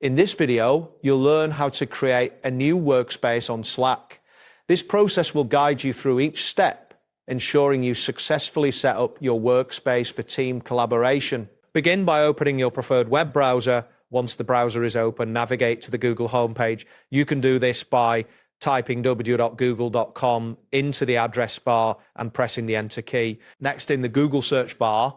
In this video, you'll learn how to create a new workspace on Slack. This process will guide you through each step, ensuring you successfully set up your workspace for team collaboration. Begin by opening your preferred web browser. Once the browser is open, navigate to the Google homepage. You can do this by typing www.google.com into the address bar and pressing the Enter key. Next, in the Google search bar,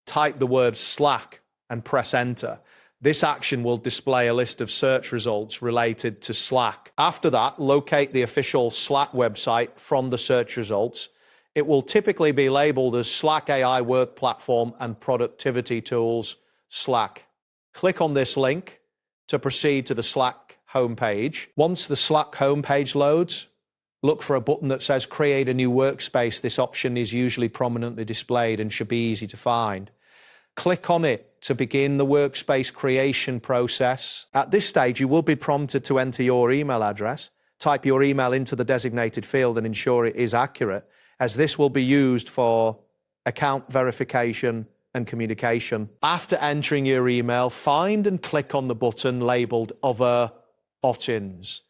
type the word Slack and press Enter. This action will display a list of search results related to Slack. After that, locate the official Slack website from the search results. It will typically be labeled as Slack AI Work Platform and Productivity Tools, Slack. Click on this link to proceed to the Slack homepage. Once the Slack homepage loads, look for a button that says Create a New Workspace. This option is usually prominently displayed and should be easy to find. Click on it to begin the workspace creation process. At this stage, you will be prompted to enter your email address. Type your email into the designated field and ensure it is accurate, as this will be used for account verification and communication. After entering your email, find and click on the button labeled Other Opt-ins.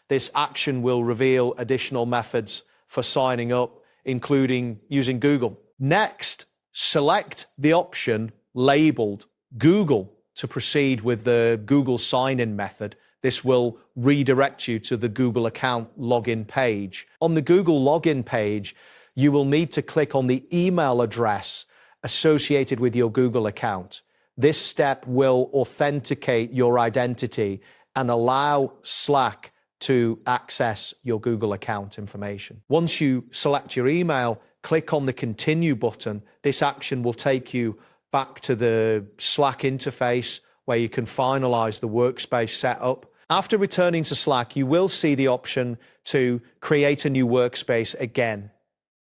This action will reveal additional methods for signing up, including using Google. Next, select the option labeled Google to proceed with the Google sign-in method. This will redirect you to the Google account login page. On the Google login page, you will need to click on the email address associated with your Google account. This step will authenticate your identity and allow Slack to access your Google account information. Once you select your email, click on the Continue button. This action will take you back to the Slack interface where you can finalize the workspace setup. After returning to Slack, you will see the option to create a new workspace again.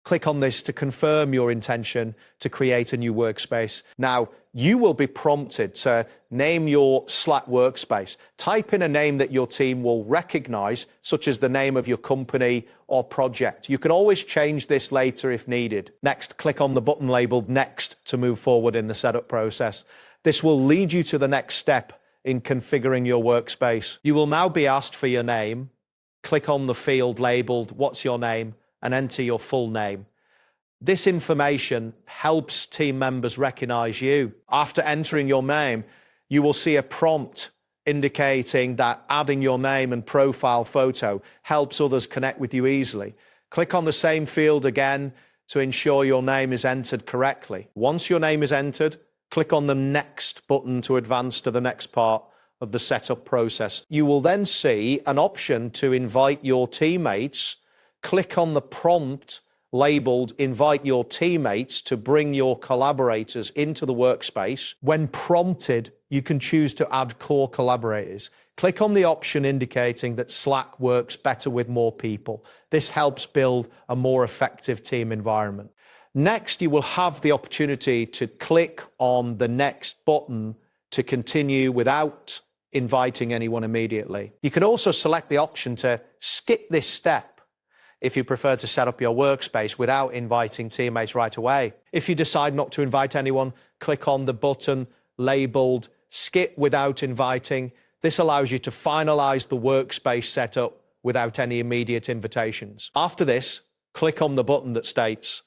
Click on this to confirm your intention to create a new workspace. Now, you will be prompted to name your Slack workspace. Type in a name that your team will recognize, such as the name of your company or project. You can always change this later if needed. Next, click on the button labeled Next to move forward in the setup process. This will lead you to the next step in configuring your workspace. You will now be asked for your name. Click on the field labeled What's Your Name and enter your full name. This information helps team members recognize you. After entering your name, you will see a prompt indicating that adding your name and profile photo helps others connect with you easily. Click on the same field again to ensure your name is entered correctly. Once your name is entered, click on the Next button to advance to the next part of the setup process. You will then see an option to invite your teammates. Click on the prompt labeled Invite Your Teammates to bring your collaborators into the workspace. When prompted, you can choose to add core collaborators. Click on the option indicating that Slack works better with more people. This helps build a more effective team environment. Next, you will have the opportunity to click on the Next button to continue without inviting anyone immediately. You can also select the option to skip this step if you prefer to set up your workspace without inviting teammates right away. If you decide not to invite anyone, click on the button labeled Skip Without Inviting. This allows you to finalize the workspace setup without any immediate invitations. After this, click on the button that states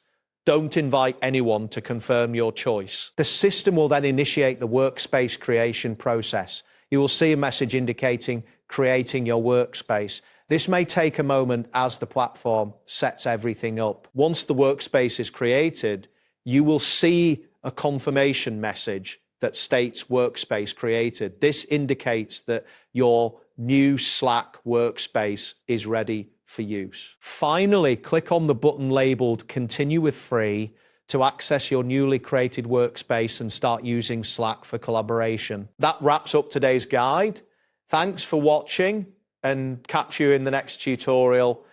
Don't invite anyone to confirm your choice. The system will then initiate the workspace creation process. You will see a message indicating creating your workspace. This may take a moment as the platform sets everything up. Once the workspace is created, you will see a confirmation message that states workspace created. This indicates that your new Slack workspace is ready for use. Finally, click on the button labeled Continue with Free to access your newly created workspace and start using Slack for collaboration. That wraps up today's guide. Thanks for watching, and catch you in the next tutorial.